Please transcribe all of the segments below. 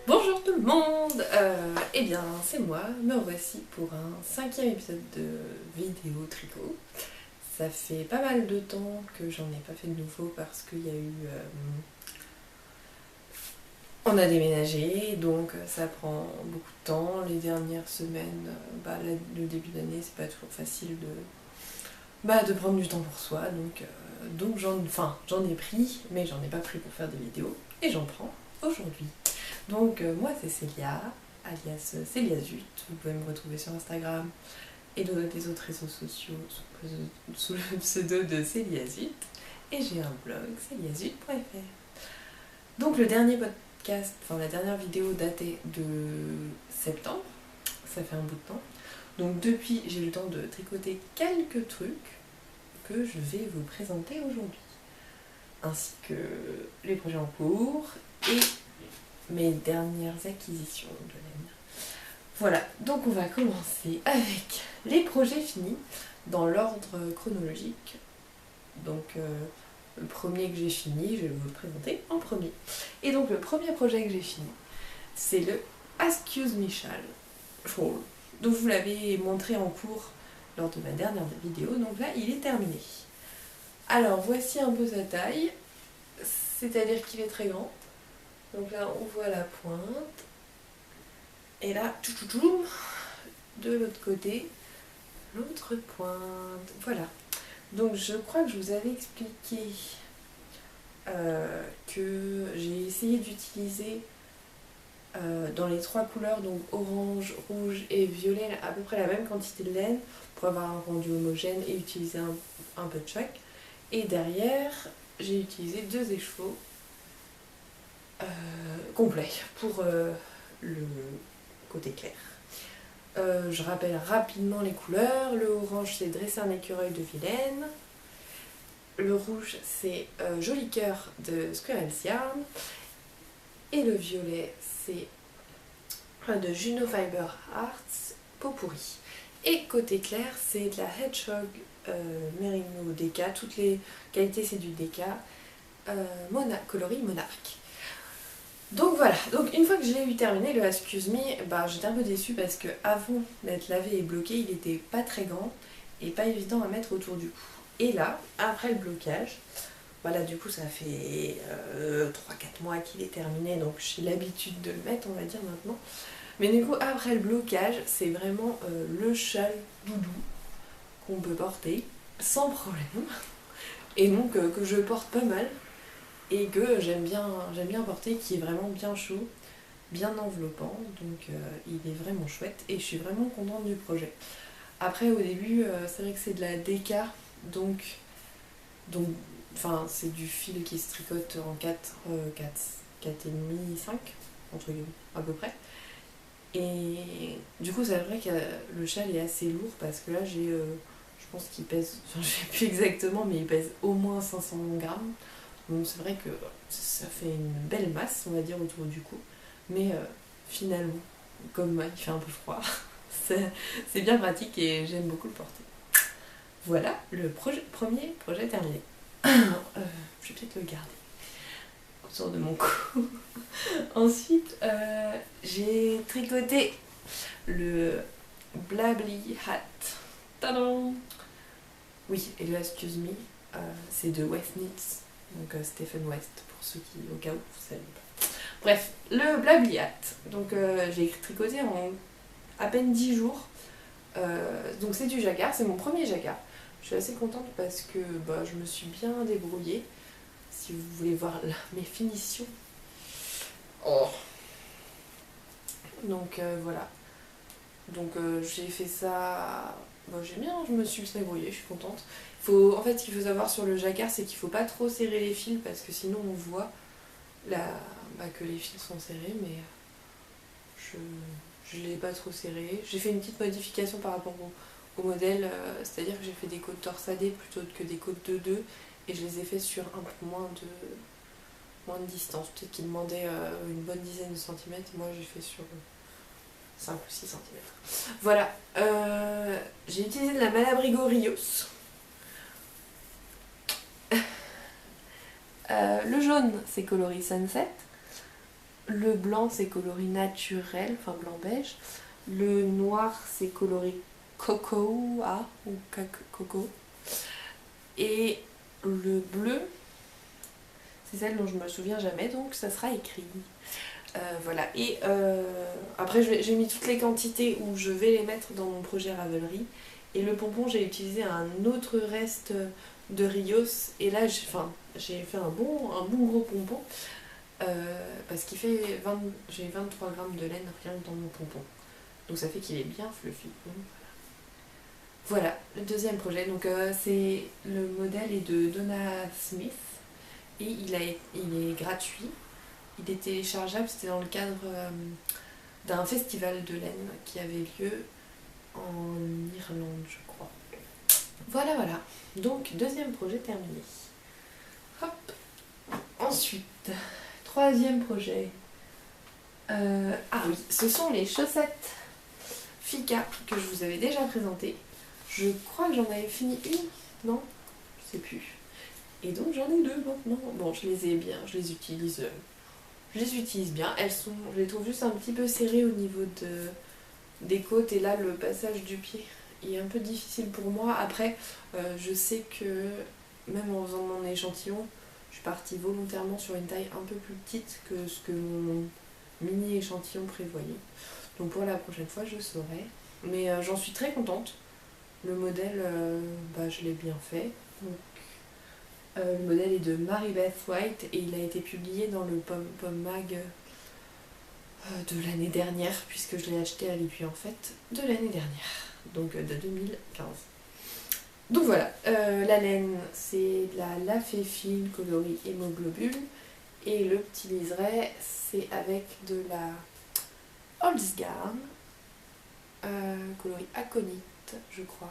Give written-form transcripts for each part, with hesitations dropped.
Bonjour tout le monde. Eh bien c'est moi, me revoici pour un 5e épisode de vidéo tricot. Ça fait pas mal de temps que j'en ai pas fait de nouveau parce qu'il y a eu... on a déménagé, donc ça prend beaucoup de temps. Les dernières semaines, le début d'année, c'est pas toujours facile de prendre du temps pour soi. Donc j'en ai pris, mais j'en ai pas pris pour faire des vidéos. Et j'en prends aujourd'hui. Donc moi c'est Célia, alias Célia Zut. Vous pouvez me retrouver sur Instagram et des autres réseaux sociaux sous le pseudo de Célia Zut. Et j'ai un blog, celiazut.fr. Donc le dernier podcast, la dernière vidéo datait de septembre. Ça fait un bout de temps. Donc depuis, j'ai eu le temps de tricoter quelques trucs que je vais vous présenter aujourd'hui. Ainsi que les projets en cours et mes dernières acquisitions de laine. Voilà, donc on va commencer avec les projets finis dans l'ordre chronologique. Donc le premier que j'ai fini, je vais vous le présenter en premier. Et donc le premier projet que j'ai fini, c'est le Excuse Me Shawl. Donc je vous l'avais montré en cours lors de ma dernière vidéo, donc là il est terminé. Alors voici un peu sa taille, c'est-à-dire qu'il est très grand. Donc là on voit la pointe. Et là, de l'autre côté, l'autre pointe. Voilà. Donc je crois que je vous avais expliqué que j'ai essayé d'utiliser dans les 3 couleurs, donc orange, rouge et violet, à peu près la même quantité de laine pour avoir un rendu homogène et utiliser un peu de chaque. Et derrière, j'ai utilisé 2 écheveaux complets pour le côté clair. Je rappelle rapidement les couleurs. Le orange, c'est Dresser un écureuil de Vilaine. Le rouge, c'est Joli Cœur de Squirrel's Yarn. Et le violet, c'est de Juno Fiber Arts, Peau pourrie. Et côté clair, c'est de la Hedgehog Merino Deca. Toutes les qualités, c'est du Deca. Coloris Monarque. Donc voilà, donc une fois que j'ai eu terminé le Excuse Me, j'étais un peu déçue parce que avant d'être lavé et bloqué, il était pas très grand et pas évident à mettre autour du cou. Et là, après le blocage, voilà, du coup ça fait 3-4 mois qu'il est terminé, donc j'ai l'habitude de le mettre, on va dire maintenant. Mais du coup, après le blocage, c'est vraiment le châle doudou qu'on peut porter sans problème. Et donc que je porte pas mal. Et que j'aime bien porter, qui est vraiment bien chaud, bien enveloppant, donc il est vraiment chouette et je suis vraiment contente du projet. Après au début c'est vrai que c'est de la déca, donc c'est du fil qui se tricote en 4 et demi, 5 entre guillemets à peu près. Et du coup c'est vrai que le châle est assez lourd parce que là je pense qu'il pèse, je sais plus exactement, mais il pèse au moins 500 grammes. Donc c'est vrai que ça fait une belle masse, on va dire, autour du cou. Mais finalement, comme il fait un peu froid, c'est bien pratique et j'aime beaucoup le porter. Voilà, premier projet terminé. Je vais peut-être le garder autour de mon cou. Ensuite, j'ai tricoté le Blably Hat. Tadam! Oui, et le Excuse Me, c'est de West Knits. Donc Stephen West, pour ceux qui, au cas où, vous savez pas. Bref, le Blably Hat. Donc j'ai tricoté en à peine 10 jours. Donc c'est du jacquard, c'est mon premier jacquard. Je suis assez contente parce que je me suis bien débrouillée. Si vous voulez voir mes finitions. Oh. Donc voilà. Donc j'ai fait ça... je me suis débrouillée, je suis contente. En fait, ce qu'il faut savoir sur le jacquard, c'est qu'il ne faut pas trop serrer les fils parce que sinon on voit que les fils sont serrés, mais je ne l'ai pas trop serré. J'ai fait une petite modification par rapport au modèle, c'est-à-dire que j'ai fait des côtes torsadées plutôt que des côtes de 2 et je les ai fait sur un peu moins de distance. Peut-être qu'ils demandaient une bonne dizaine de centimètres, moi j'ai fait sur 5 ou 6 cm. Voilà, j'ai utilisé de la Malabrigo Rios. Le jaune, c'est coloris Sunset. Le blanc c'est coloris naturel, enfin blanc-beige. Le noir c'est coloris cocoa ou coco. Et le bleu, c'est celle dont je me souviens jamais, donc ça sera écrit. Voilà, et après j'ai mis toutes les quantités où je vais les mettre dans mon projet Ravelry. Et le pompon, j'ai utilisé un autre reste de Rios. Et là, j'ai fait un bon gros pompon. Parce qu'il fait j'ai 23 grammes de laine rien que dans mon pompon. Donc ça fait qu'il est bien fluffy. Voilà, le deuxième projet. Donc le modèle est de Donna Smith. Et il est gratuit. Il est téléchargeable, c'était dans le cadre d'un festival de laine qui avait lieu en Irlande, je crois. Voilà, voilà. Donc, deuxième projet terminé. Hop. Ensuite, troisième projet. Ah oui, ce sont les chaussettes Fika que je vous avais déjà présentées. Je crois que j'en avais fini une, non? Je sais plus. Et donc j'en ai deux maintenant. Bon, je les ai bien, je les utilise bien. Je les trouve juste un petit peu serrées au niveau des côtes et là le passage du pied est un peu difficile pour moi. Après, je sais que même en faisant mon échantillon, je suis partie volontairement sur une taille un peu plus petite que ce que mon mini échantillon prévoyait. Donc pour la prochaine fois, je saurai. Mais j'en suis très contente. Le modèle, je l'ai bien fait. Donc, le modèle est de Mary-Beth White et il a été publié dans le Pom Mag de l'année dernière, puisque je l'ai acheté à l'Épuis en fait de l'année dernière, donc de 2015. Donc voilà, la laine c'est de la lafay fine coloris hémoglobule et le petit liseré c'est avec de la Holzgarn coloris aconite je crois.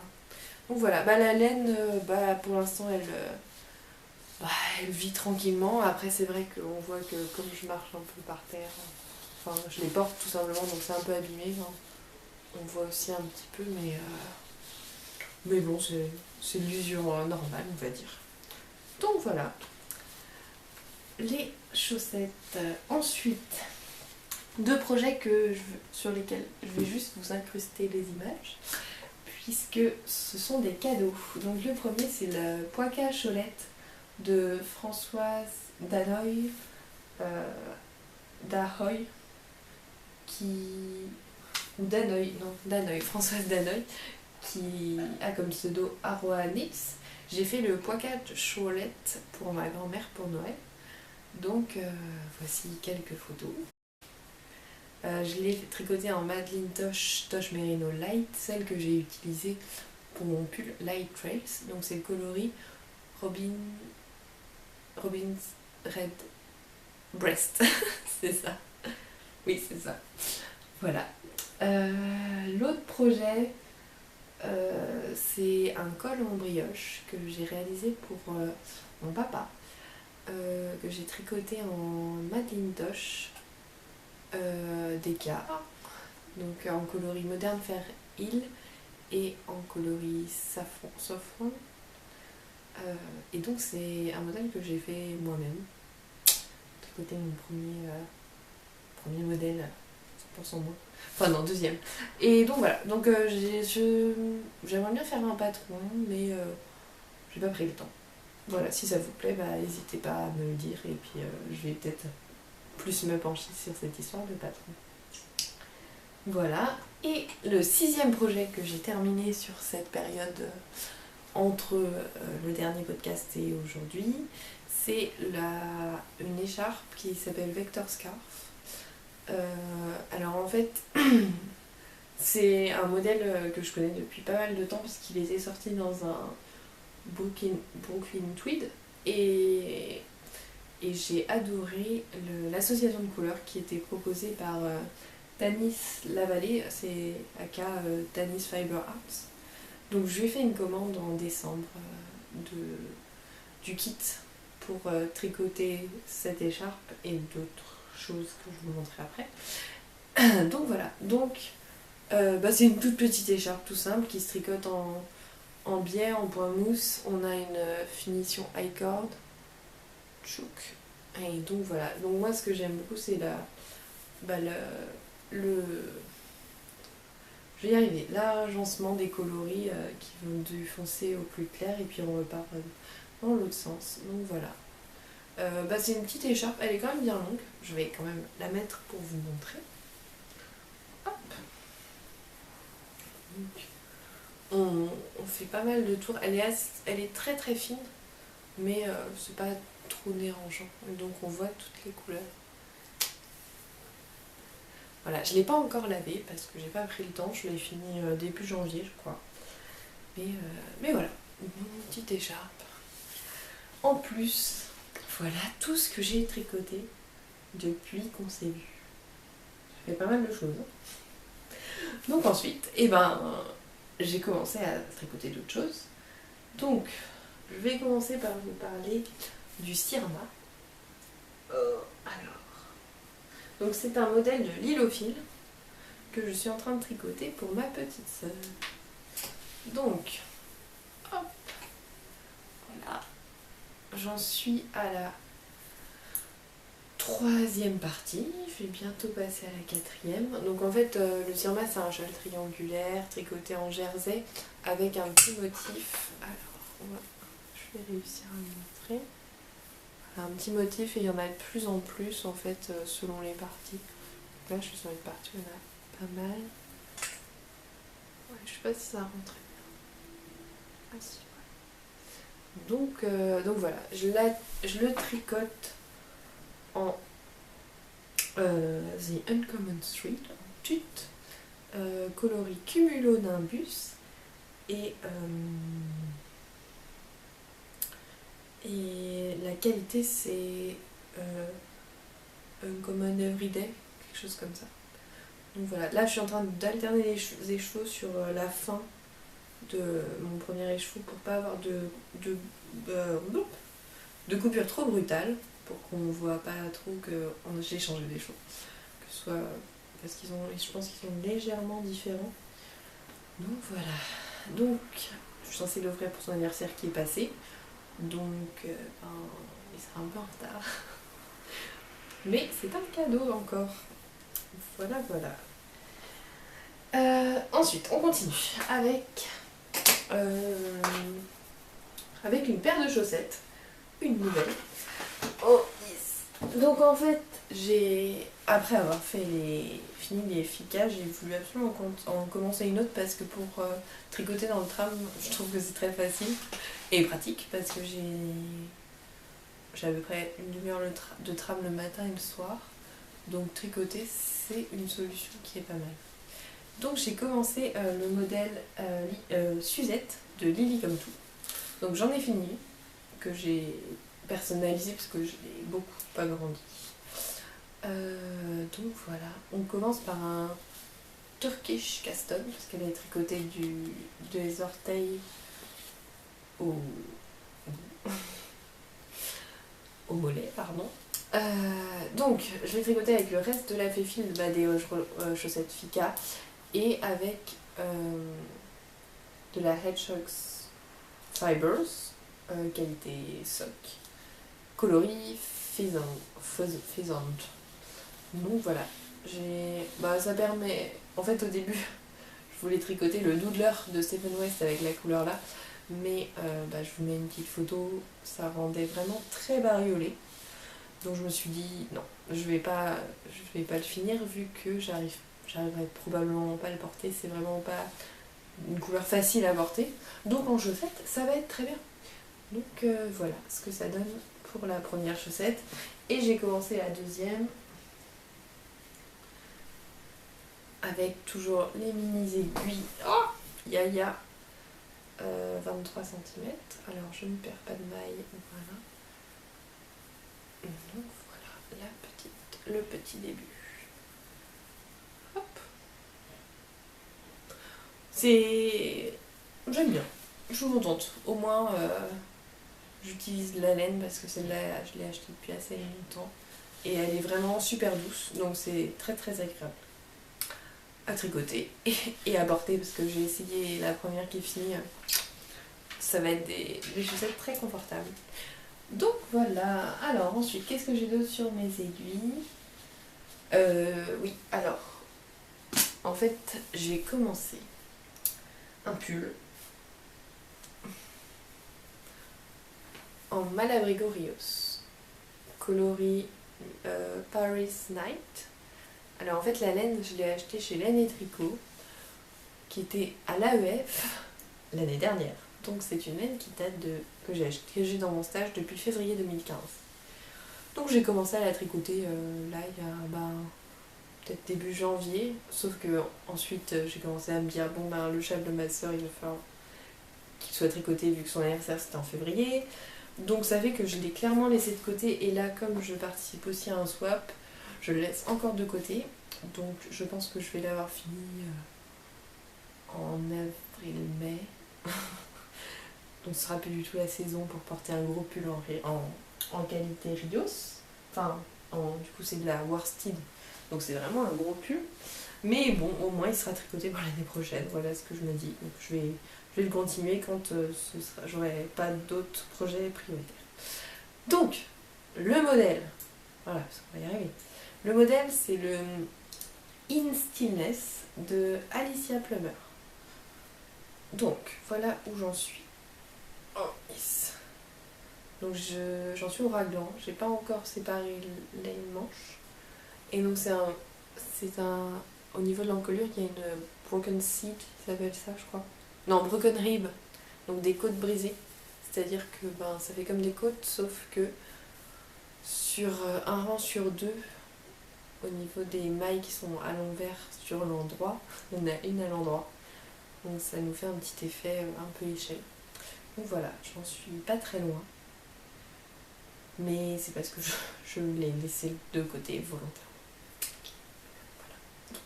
Donc voilà, la laine pour l'instant elle vit tranquillement. Après c'est vrai qu'on voit que comme je marche un peu par terre, enfin je les porte tout simplement donc c'est un peu abîmé. Hein. On voit aussi un petit peu mais bon c'est l'usure normale on va dire. Donc voilà. Les chaussettes. Ensuite, deux projets sur lesquels je vais juste vous incruster les images puisque ce sont des cadeaux. Donc le premier c'est le Poica Cholette de Françoise Danoy, Dahoy, Françoise Danoy, qui a comme pseudo Aroa Nix. J'ai fait le Poica Cholette pour ma grand-mère pour Noël. Donc voici quelques photos. Je l'ai tricoté en Madeline Tosh Merino Light, celle que j'ai utilisée pour mon pull Light Trails. Donc c'est le coloris Robin's Red Breast. C'est ça. Oui, c'est ça. Voilà. L'autre projet, c'est un col en brioche que j'ai réalisé pour mon papa, que j'ai tricoté en Macintosh DK, donc en coloris moderne fer île et en coloris safran. Et donc c'est un modèle que j'ai fait moi-même. Tricoté mon premier modèle, 100% moi. Enfin non, deuxième. Et donc voilà, donc j'aimerais bien faire un patron, mais j'ai pas pris le temps. Voilà, si ça vous plaît, n'hésitez pas à me le dire et puis je vais peut-être plus me pencher sur cette histoire de patron. Voilà, et le sixième projet que j'ai terminé sur cette période entre le dernier podcast et aujourd'hui, c'est une écharpe qui s'appelle Vector Scarf. Alors en fait, c'est un modèle que je connais depuis pas mal de temps puisqu'il était sorti dans un Brooklyn Tweed et j'ai adoré l'association de couleurs qui était proposée par Tanis Lavallée, c'est aka Tanis Fiber Arts. Donc je lui ai fait une commande en décembre du kit pour tricoter cette écharpe et d'autres choses que je vous montrerai après. Donc voilà, c'est une toute petite écharpe tout simple qui se tricote en biais, en point mousse. On a une finition high cord, chouk, Et donc voilà, donc moi ce que j'aime beaucoup c'est le je vais y arriver, l'agencement des coloris qui vont du foncé au plus clair et puis on repart dans l'autre sens. Donc voilà. C'est une petite écharpe, elle est quand même bien longue. Je vais quand même la mettre pour vous montrer. Hop. Donc, on fait pas mal de tours. Elle est très très fine, mais c'est pas trop dérangeant. Donc on voit toutes les couleurs. Voilà, je l'ai pas encore lavé parce que j'ai pas pris le temps. Je l'ai fini début janvier, je crois. Mais voilà, une petite écharpe. En plus, voilà tout ce que j'ai tricoté depuis qu'on s'est vu. J'ai fait pas mal de choses. Donc ensuite, j'ai commencé à tricoter d'autres choses. Donc, je vais commencer par vous parler du Sirma. Donc c'est un modèle de Lilofil que je suis en train de tricoter pour ma petite sœur. Donc, hop, voilà. J'en suis à la 3e partie, je vais bientôt passer à la 4e. Donc en fait, le Sirma c'est un châle triangulaire tricoté en jersey avec un petit motif. Alors, je vais réussir à le montrer. Un petit motif et il y en a de plus en plus en fait selon les parties. Là je suis sur une partie où il y en a pas mal. Ouais, je sais pas si ça rentre bien. Ah si, ouais. Donc voilà, je le tricote en The Uncommon Street, en tut, coloris cumulonimbus et la qualité c'est Uncommon Everyday, quelque chose comme ça. Donc voilà, là je suis en train d'alterner les écheveaux sur la fin de mon premier écheveau pour pas avoir de coupure trop brutale, pour qu'on voit pas trop que j'ai changé d'écheveau. Que ce soit parce je pense qu'ils sont légèrement différents. Donc voilà. Donc je suis censée l'offrir pour son anniversaire qui est passé. Donc il sera un peu en retard. Mais c'est un cadeau encore. Voilà, voilà. Ensuite, on continue avec une paire de chaussettes. Une nouvelle. Oh yes. Donc en fait, après avoir fini les ficas, j'ai voulu absolument en commencer une autre parce que pour tricoter dans le tram, je trouve que c'est très facile et pratique parce que j'ai à peu près une demi-heure de tram le matin et le soir. Donc tricoter, c'est une solution qui est pas mal. Donc j'ai commencé le modèle Suzette de Lily Comme Tout. Donc j'en ai fini, que j'ai personnalisé parce que je l'ai beaucoup agrandi. Donc voilà, on commence par un Turkish Custom parce qu'elle est tricotée des orteils au mollet, pardon. Donc je vais tricoter avec le reste de la féfile des chaussettes Fika et avec de la Hedgehog's Fibers qualité sock coloris faisant. Donc voilà, ça permet, en fait au début je voulais tricoter le Doodler de Stephen West avec la couleur là, mais je vous mets une petite photo, ça rendait vraiment très bariolé. Donc je me suis dit non, je vais pas le finir vu que j'arriverai probablement pas à le porter, c'est vraiment pas une couleur facile à porter. Donc en chaussette, ça va être très bien. Donc voilà ce que ça donne pour la première chaussette. Et j'ai commencé la deuxième avec toujours les mini aiguilles Yaya 23 cm. Alors je ne perds pas de maille, voilà. Donc voilà le petit début. Hop. J'aime bien, je suis contente. Au moins j'utilise de la laine parce que celle-là je l'ai achetée depuis assez longtemps. Et elle est vraiment super douce, donc c'est très très agréable à tricoter et à porter parce que j'ai essayé la première qui est finie. Ça va être des chaussettes très confortables. Donc voilà. Alors ensuite, qu'est-ce que j'ai d'autre sur mes aiguilles? Oui, alors, en fait, j'ai commencé un pull en Malabrigo Rios, coloris Paris Night. Alors en fait, la laine, je l'ai achetée chez Laine et Tricot, qui était à l'AEF l'année dernière. Donc c'est une laine qui date de que j'ai dans mon stage depuis février 2015. Donc j'ai commencé à la tricoter là il y a peut-être début janvier, sauf que ensuite j'ai commencé à me dire bon le châle de ma soeur il va falloir qu'il soit tricoté vu que son anniversaire c'était en février. Donc ça fait que je l'ai clairement laissé de côté, et là comme je participe aussi à un swap, je le laisse encore de côté. Donc je pense que je vais l'avoir fini en avril-mai. Donc ce sera plus du tout la saison pour porter un gros pull en qualité Rios. Enfin, du coup c'est de la worsted, donc c'est vraiment un gros pull. Mais bon, au moins il sera tricoté pour l'année prochaine, voilà ce que je me dis. Donc je vais le continuer quand j'aurai pas d'autres projets prioritaires. Donc, le modèle, voilà, on va y arriver. Le modèle, c'est le In Stillness de Alicia Plummer. Donc, voilà où j'en suis. Oh, yes. Donc, j'en suis au raglan. J'ai pas encore séparé les manches. Et donc, au niveau de l'encolure, il y a une broken seat, qui s'appelle ça, je crois. Non, broken rib. Donc, des côtes brisées. C'est-à-dire que ça fait comme des côtes, sauf que sur un rang sur deux, au niveau des mailles qui sont à l'envers sur l'endroit, il y en a une à l'endroit. Donc ça nous fait un petit effet un peu échelle. Donc voilà, j'en suis pas très loin. Mais c'est parce que je l'ai laissé de côté volontairement.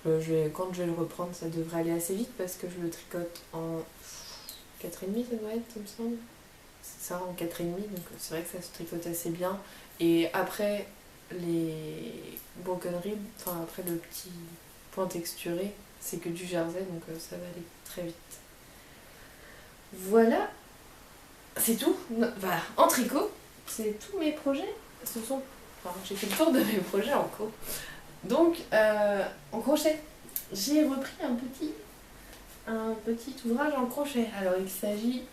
Voilà. Donc, quand je vais le reprendre, ça devrait aller assez vite parce que je le tricote en 4,5, ça doit être, il me semble. C'est ça, en 4,5, donc c'est vrai que ça se tricote assez bien. Et après les broken ribs, enfin après le petit point texturé, c'est que du jersey, donc ça va aller très vite. Voilà, c'est tout. Voilà, en tricot, c'est tous mes projets. J'ai fait le tour de mes projets en cours. Donc, en crochet, j'ai repris un petit ouvrage en crochet. Alors, il s'agit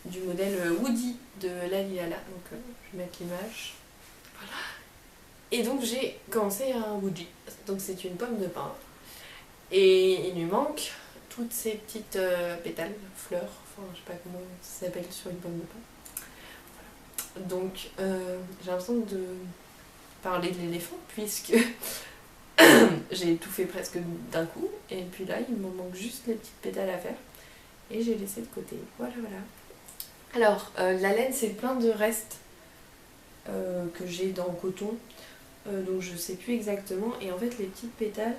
du modèle Woody de Lalilala. Donc, je vais mettre l'image. Voilà. Et donc, j'ai commencé un Woody. Donc, c'est une pomme de pin. Et il lui manque toutes ces petites pétales, fleurs. Enfin, je sais pas comment ça s'appelle sur une pomme de pin. Voilà. Donc, j'ai l'impression de parler de l'éléphant, puisque j'ai tout fait presque d'un coup. Et puis là, il me manque juste les petites pétales à faire. Et j'ai laissé de côté. Voilà, voilà. Alors, la laine, c'est plein de restes que j'ai dans le coton. Donc je sais plus exactement. Et en fait, les petites pétales...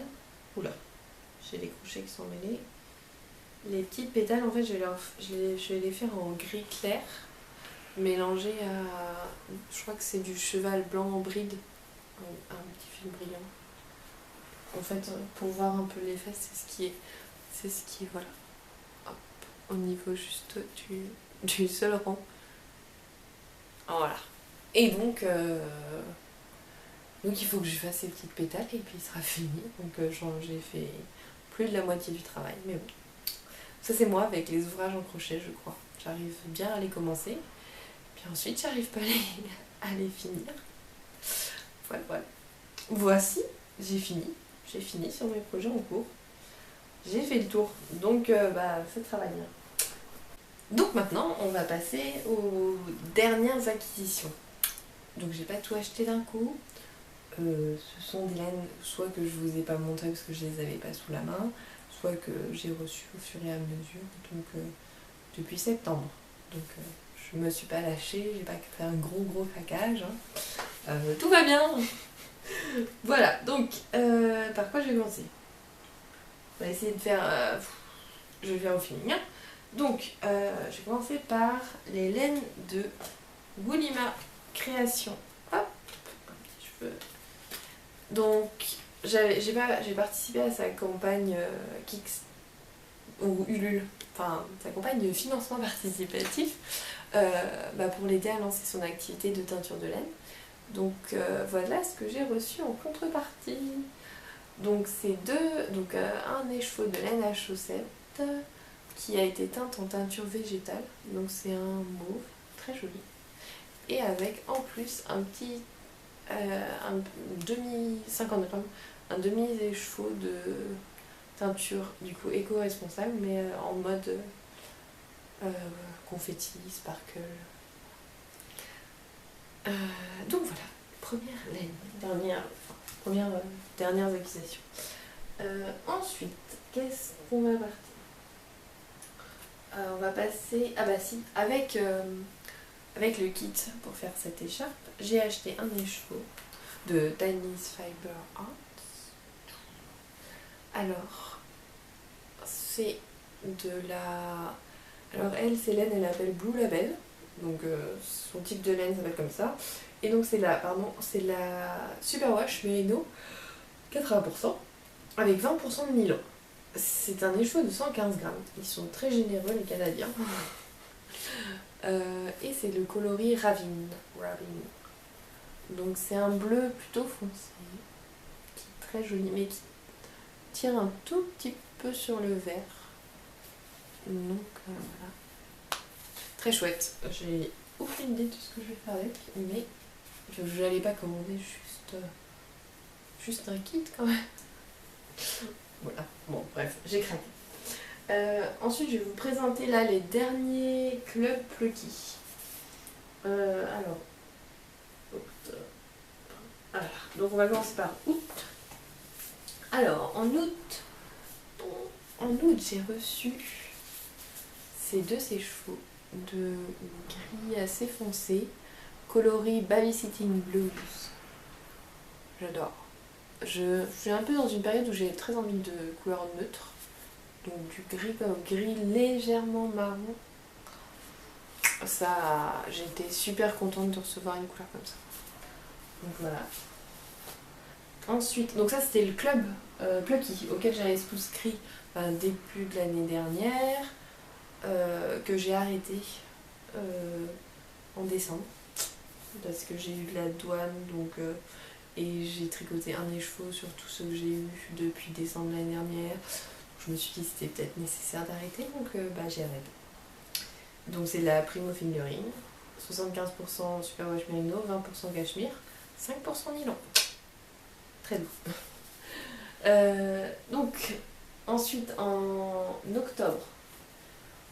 Oula, j'ai les crochets qui sont mêlés. Les petites pétales, en fait, je vais les faire en gris clair. Mélangé à... Je crois que c'est du cheval blanc en bride. Un petit fil brillant. En fait, pour voir un peu l'effet, c'est ce qui est, voilà. Hop, au niveau juste du seul rang. Voilà. Et donc il faut que je fasse ces petites pétales et puis il sera fini. Donc j'ai fait plus de la moitié du travail, mais bon. Ça c'est moi avec les ouvrages en crochet, je crois. J'arrive bien à les commencer, puis ensuite j'arrive pas à les finir. Voilà, voilà. Voici, j'ai fini sur mes projets en cours. J'ai fait le tour, donc ça travaille bien. Donc maintenant, on va passer aux dernières acquisitions. Donc j'ai pas tout acheté d'un coup. Ce sont des laines soit que je vous ai pas montré parce que je les avais pas sous la main, soit que j'ai reçues au fur et à mesure, donc depuis septembre. Donc je me suis pas lâchée, j'ai pas fait un gros craquage. Hein. Tout va bien. Voilà, donc par quoi je vais commencer? On va essayer de faire... je vais faire au feeling. Hein. Donc je vais commencer par les laines de Woolima Création. Hop, un petit cheveu. Donc j'ai participé à sa campagne Kix ou Ulule, enfin sa campagne de financement participatif pour l'aider à lancer son activité de teinture de laine. Donc voilà ce que j'ai reçu en contrepartie. Donc c'est un écheveau de laine à chaussettes qui a été teinte en teinture végétale. Donc c'est un mauve très joli. Et avec en plus un petit un demi-écheveau de teinture du coup éco-responsable, mais en mode confetti, sparkle. Donc voilà, première laine, dernières accusations. Ensuite, qu'est-ce qu'on va partir on va passer. Ah bah si, avec le kit pour faire cette écharpe, j'ai acheté un écheveau de Tiny's Fiber Arts. Alors, c'est de la... Alors elle, c'est laine, elle appelle Blue Label. Donc son type de laine s'appelle comme ça. Et donc c'est la Superwash Merino 80% avec 20% de nylon. C'est un écheveau de 115 grammes. Ils sont très généreux les Canadiens. Et c'est le coloris Ravine. Donc c'est un bleu plutôt foncé, qui est très joli, mais qui tire un tout petit peu sur le vert. Donc voilà. Très chouette. J'ai aucune idée de ce que je vais faire avec, mais je n'allais pas commander juste un kit quand même. Voilà, bon bref, j'ai craqué. Ensuite, je vais vous présenter là les derniers clubs Plucky. Alors, donc on va commencer par août. Alors, en août, j'ai reçu ces deux écheveaux de gris assez foncé, coloris Babysitting Blues. J'adore. Je suis un peu dans une période où j'ai très envie de couleurs neutres. Donc du gris comme gris légèrement marron. Ça, j'ai été super contente de recevoir une couleur comme ça. Donc voilà. Ensuite, donc ça c'était le club Plucky auquel j'avais souscrit début de l'année dernière, que j'ai arrêté en décembre parce que j'ai eu de la douane et j'ai tricoté un écheveau sur tous ceux que j'ai eu depuis décembre l'année dernière. Je me suis dit que c'était peut-être nécessaire d'arrêter, donc j'ai arrêté. Donc c'est la Primo Fingering, 75% Superwash Merino, 20% cachemire, 5% nylon. Très doux. Donc ensuite en octobre,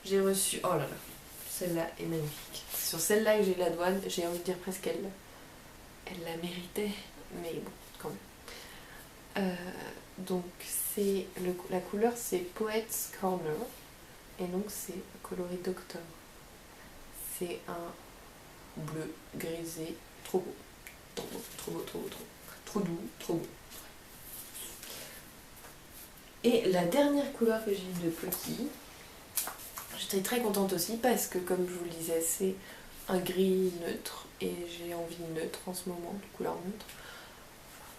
j'ai reçu... Oh là là, celle-là est magnifique. C'est sur celle-là que j'ai la douane, j'ai envie de dire presque elle la méritait, mais bon, quand même. Donc la couleur c'est Poet's Corner, et donc c'est coloris d'octobre. C'est un bleu grisé, trop beau. Trop beau, trop beau, trop beau, trop doux, trop beau. Et la dernière couleur que j'ai eue de Plucky, j'étais très contente aussi parce que comme je vous le disais, c'est un gris neutre et j'ai envie de neutre en ce moment, de couleur neutre,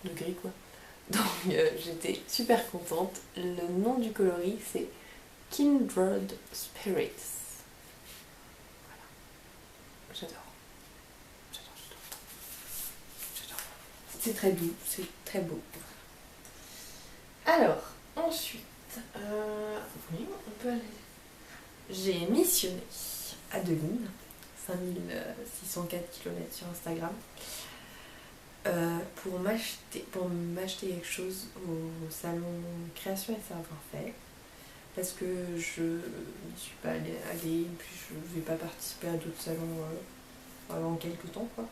de gris quoi. Donc j'étais super contente. Le nom du coloris c'est Kindred Spirits. Voilà. J'adore. C'est très doux, c'est très beau. Alors, ensuite, oui, on peut aller. J'ai missionné Adeline, 5604 km sur Instagram, pour m'acheter quelque chose au salon Création et Savoir-faire, parce que je n'y suis pas allée, et puis je ne vais pas participer à d'autres salons avant quelques temps, quoi.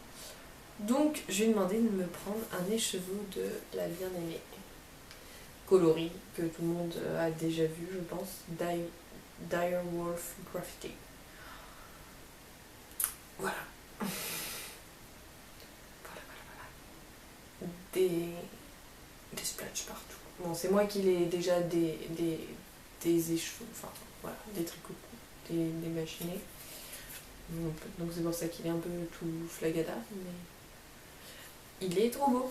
Donc, je lui ai demandé de me prendre un écheveau de la bien-aimée, coloris, que tout le monde a déjà vu, je pense, Direwolf Graffiti. Voilà. Des splotches partout. Bon, c'est moi qui l'ai déjà des écheveaux, enfin, voilà, des tricots, des machinés. Donc c'est pour ça qu'il est un peu tout flagada, mais il est trop beau.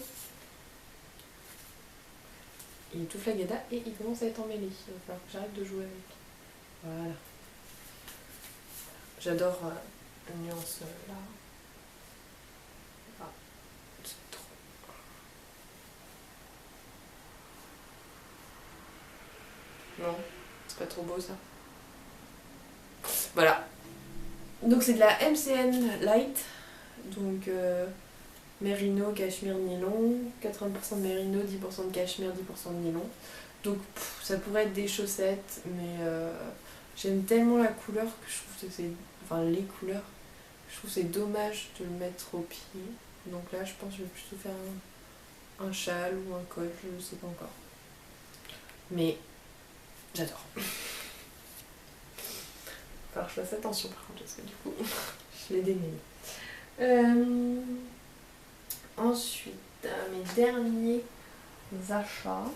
Il est tout flagada et il commence à être emmêlé. Il va falloir que j'arrête de jouer avec. Voilà. J'adore nuance là. Ah, c'est trop. Non, c'est pas trop beau ça. Voilà. Donc c'est de la MCN Light. Donc mérino, cachemire, nylon. 80% de mérino, 10% de cachemire, 10% de nylon. Donc ça pourrait être des chaussettes, mais j'aime tellement la couleur que je trouve que c'est... Enfin les couleurs, je trouve que c'est dommage de le mettre au pied. Donc là je pense que je vais plutôt faire un châle ou un col, je ne sais pas encore. Mais j'adore. Alors je fasse attention par contre parce que du coup je l'ai démêlé. Ensuite, mes derniers achats.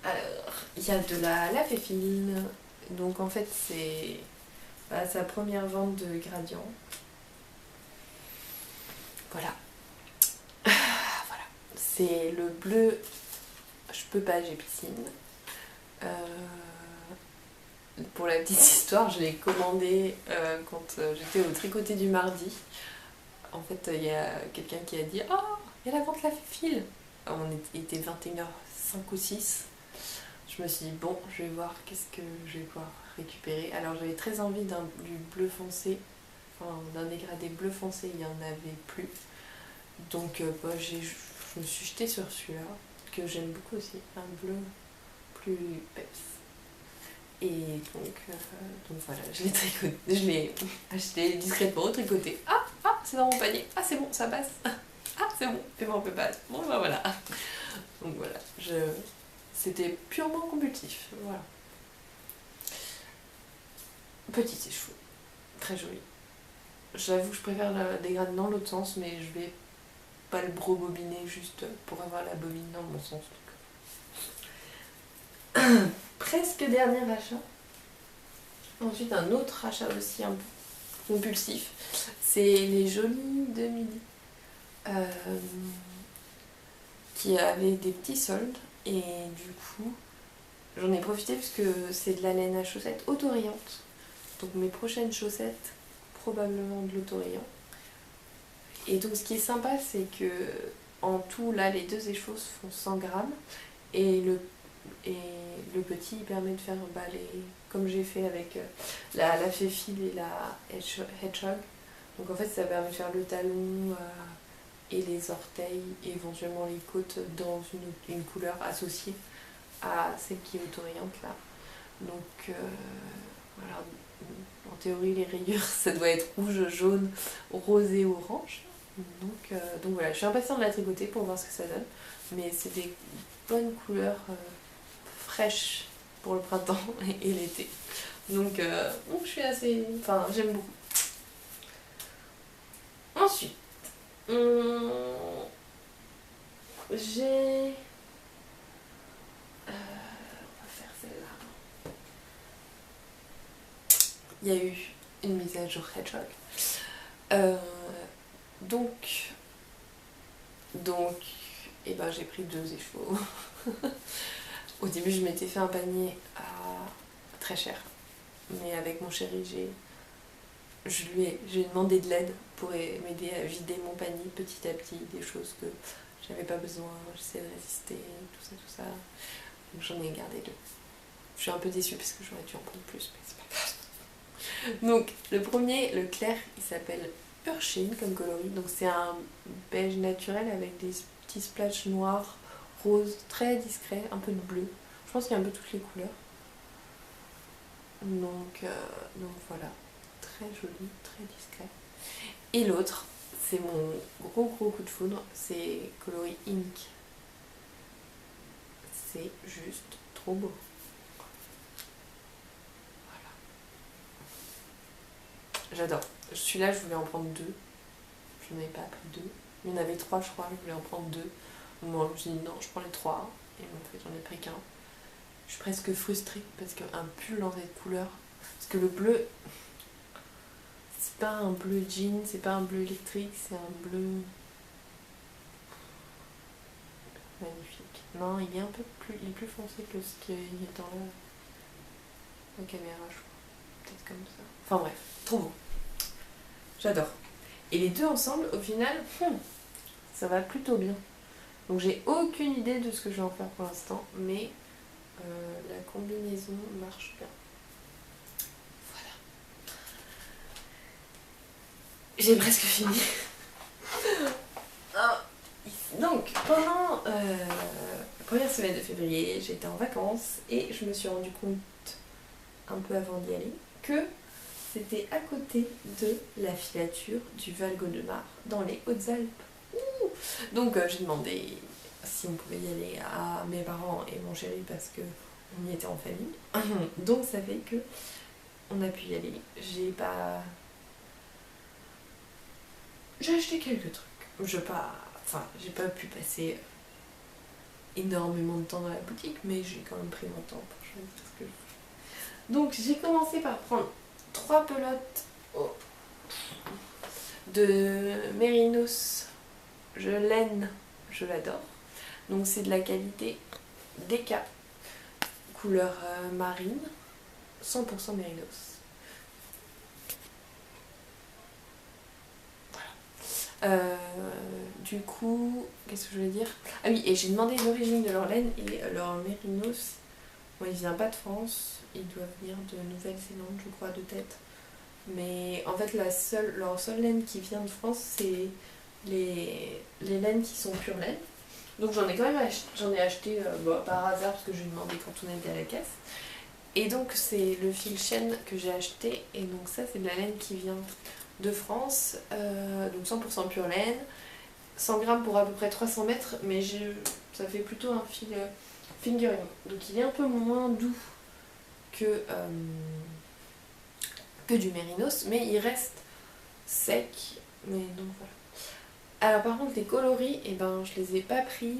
Alors, il y a de la lave et fine. Donc en fait c'est sa première vente de Gradient. Voilà. Voilà. C'est le bleu. Je peux pas, j'ai piscine. Pour la petite histoire, je l'ai commandé quand j'étais au tricoté du mardi. En fait, il y a quelqu'un qui a dit « Oh, il y a la vente lave et fil !» On était 21h05 ou 6. Je me suis dit, bon, je vais voir qu'est-ce que je vais pouvoir récupérer. Alors j'avais très envie du bleu foncé, enfin d'un dégradé bleu foncé, il n'y en avait plus. Donc je me suis jetée sur celui-là, que j'aime beaucoup aussi, un bleu plus peps. Et donc voilà, je l'ai acheté discrètement au tricoté. Ah, c'est dans mon panier. Ah, c'est bon, ça passe. Ah, c'est bon, paiement peut pas. Bon, bah voilà. Donc voilà, c'était purement compulsif. Voilà. Petit écheveau, très joli. J'avoue que je préfère le dégradé dans l'autre sens, mais je vais pas le rebobiner juste pour avoir la bobine dans mon sens. Presque dernier achat. Ensuite, un autre achat aussi un peu compulsif, c'est les jolis de midi. Qui avaient des petits soldes, et du coup, j'en ai profité parce que c'est de la laine à chaussettes autorayante. Donc mes prochaines chaussettes, probablement de l'autorayant. Et donc ce qui est sympa, c'est que en tout, là, les deux échevaux font 100 grammes. Et le petit, il permet de faire comme j'ai fait avec la Féfile et la Hedgehog. Donc en fait, ça permet de faire le talon et les orteils, et éventuellement les côtes dans une couleur associée à celle qui est autorayante là. Donc voilà, en théorie les rayures ça doit être rouge, jaune, rose et orange. Donc voilà, je suis impatiente de la tricoter pour voir ce que ça donne. Mais c'est des bonnes couleurs fraîches pour le printemps et l'été. Donc je suis assez... Enfin, j'aime beaucoup. Ensuite, j'ai... on va faire celle-là. Il y a eu une mise à jour Hedgehog. Donc, et ben j'ai pris 2 écheveaux. Au début, je m'étais fait un panier très cher. Mais avec mon chéri, j'ai demandé de l'aide pour m'aider à vider mon panier petit à petit, des choses que j'avais pas besoin, j'essayais de résister, tout ça. Donc j'en ai gardé 2. Je suis un peu déçue parce que j'aurais dû en prendre plus, mais c'est pas grave. Donc le premier, le clair, il s'appelle Urchin comme coloris. Donc c'est un beige naturel avec des petits splashes noirs, roses, très discrets, un peu de bleu. Je pense qu'il y a un peu toutes les couleurs. Donc voilà, très joli, très discret. Et l'autre, c'est mon gros coup de foudre, c'est coloris Ink. C'est juste trop beau. Voilà. J'adore. Celui-là, je voulais en prendre 2. Je n'en avais pas pris 2. Il y en avait 3, je crois, je voulais en prendre 2. Moi, je me suis dit non, je prends les 3. Et en fait, j'en ai pris qu'un. Je suis presque frustrée parce qu'un pull dans cette couleur. Parce que le bleu, c'est pas un bleu jean, c'est pas un bleu électrique, c'est un bleu magnifique. Non, il est un peu plus, il est plus foncé que ce qu'il est dans la caméra, je crois. peut-être comme ça. Enfin bref, trop beau. J'adore. Et les deux ensemble, au final, ça va plutôt bien. Donc j'ai aucune idée de ce que je vais en faire pour l'instant, mais la combinaison marche bien. Voilà. J'ai presque fini. Donc, pendant la première semaine de février, j'étais en vacances et je me suis rendu compte, un peu avant d'y aller, que c'était à côté de la filature du Val-Gaudemar, dans les Hautes-Alpes. Ouh. Donc j'ai demandé si on pouvait y aller à mes parents et mon chéri parce que on y était en famille. Donc ça fait que on a pu y aller. J'ai acheté quelques trucs. J'ai pas pu passer énormément de temps dans la boutique, mais j'ai quand même pris mon temps pour choisir ce que je voulais. Donc j'ai commencé par prendre 3 pelotes de Mérinos. Je l'aime, je l'adore. Donc c'est de la qualité Deka, couleur marine, 100% Mérinos. Du coup, qu'est-ce que je voulais dire? Ah oui, et j'ai demandé l'origine de leur laine et leur Mérinos, bon, il vient pas de France, il doit venir de Nouvelle-Zélande, je crois, de tête. Mais en fait, leur seule laine qui vient de France, c'est les laines qui sont pure laine. Donc j'en ai quand même acheté par hasard parce que j'ai demandé quand on était à la caisse. Et donc c'est le fil chêne que j'ai acheté, et donc ça c'est de la laine qui vient de France, donc 100% pure laine, 100 grammes pour à peu près 300 mètres, mais ça fait plutôt un fil fingering, donc il est un peu moins doux que du mérinos, mais il reste sec, mais donc voilà. Alors par contre les coloris, je les ai pas pris,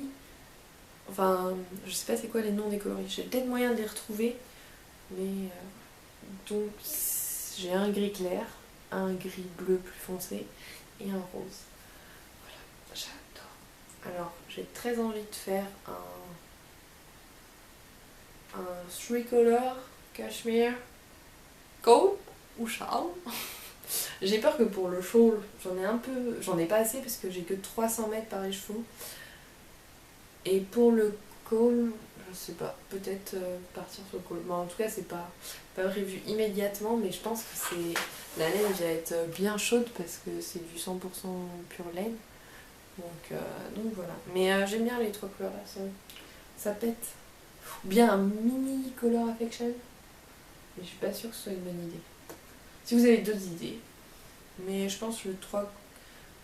enfin je sais pas c'est quoi les noms des coloris, j'ai peut-être moyen de les retrouver, mais donc j'ai un gris clair, un gris bleu plus foncé et un rose. Voilà, j'adore. Alors j'ai très envie de faire un 3-color cashmere coat ou châle. J'ai peur que pour le shawl, j'en ai pas assez parce que j'ai que 300 mètres par les chevaux. Et pour le col, je sais pas, peut-être partir sur le col. Bon, en tout cas, c'est pas prévu immédiatement, mais je pense que la laine va être bien chaude parce que c'est du 100% pure laine. Donc voilà. Mais j'aime bien les 3 couleurs là, ça pète. Ou bien un mini color affection, mais je suis pas sûre que ce soit une bonne idée. Si vous avez d'autres idées, mais je pense que le 3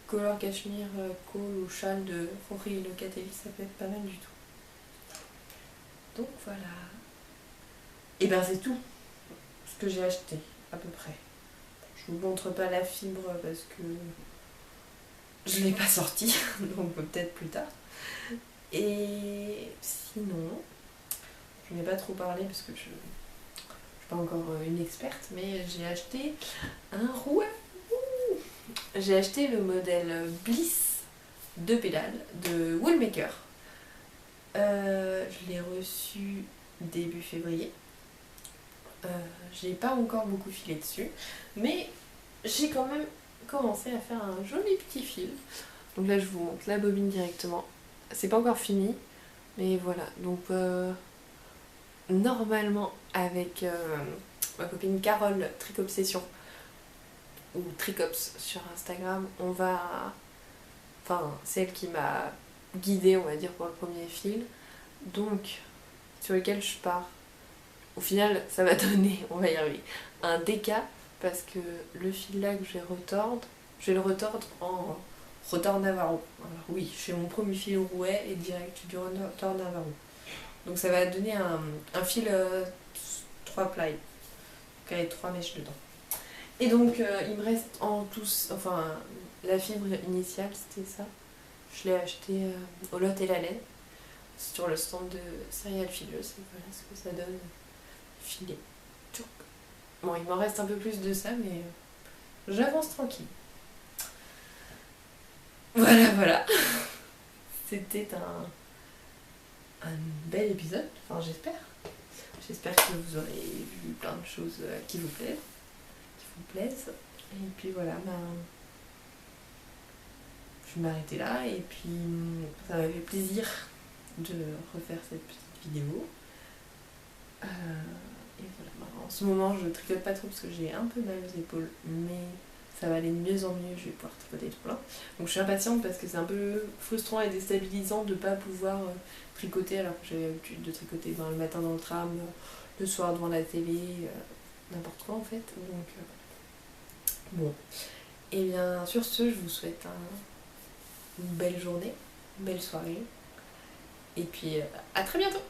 color cachemire, col ou châle de Rory Locatelli, ça peut être pas mal du tout. Donc voilà. Et c'est tout ce que j'ai acheté, à peu près. Je vous montre pas la fibre parce que je l'ai pas sortie, donc peut-être plus tard. Et sinon, je n'ai pas trop parlé parce que je suis pas encore une experte, mais j'ai acheté un rouet. J'ai acheté le modèle Bliss 2 pédales de Woolmaker. Je l'ai reçu début février. J'ai pas encore beaucoup filé dessus, mais j'ai quand même commencé à faire un joli petit fil. Donc là je vous montre la bobine directement. C'est pas encore fini, mais voilà. Donc normalement avec ma copine Carole Tricobsession ou Tricops sur Instagram, c'est elle qui m'a guidée, on va dire, pour le premier fil, donc sur lequel je pars. Au final ça va donner, on va y arriver, un déca, parce que le fil là que je vais le retordre en retord Navarro. Alors oui, je fais mon premier fil au rouet et direct du retord Navarro. Donc ça va donner un fil 3 ply, avec 3 mèches dedans. Et donc il me reste la fibre initiale, c'était ça. Je l'ai acheté au Lot et la laine sur le stand de Céréales Fileuses. Et voilà ce que ça donne filé. Bon, il m'en reste un peu plus de ça, mais j'avance tranquille. Voilà. C'était un bel épisode, enfin j'espère. J'espère que vous aurez vu plein de choses qui vous plaisent. vous plaise. Et puis voilà, je vais m'arrêter là et puis ça m'a fait plaisir de refaire cette petite vidéo. Et voilà, en ce moment je tricote pas trop parce que j'ai un peu mal aux épaules, mais ça va aller de mieux en mieux, je vais pouvoir tricoter tout plein. Donc je suis impatiente parce que c'est un peu frustrant et déstabilisant de ne pas pouvoir tricoter alors que j'avais l'habitude de tricoter le matin dans le tram, le soir devant la télé, n'importe quoi en fait. Donc bon. Et bien sur ce, je vous souhaite une belle journée, une belle soirée. Et puis à très bientôt.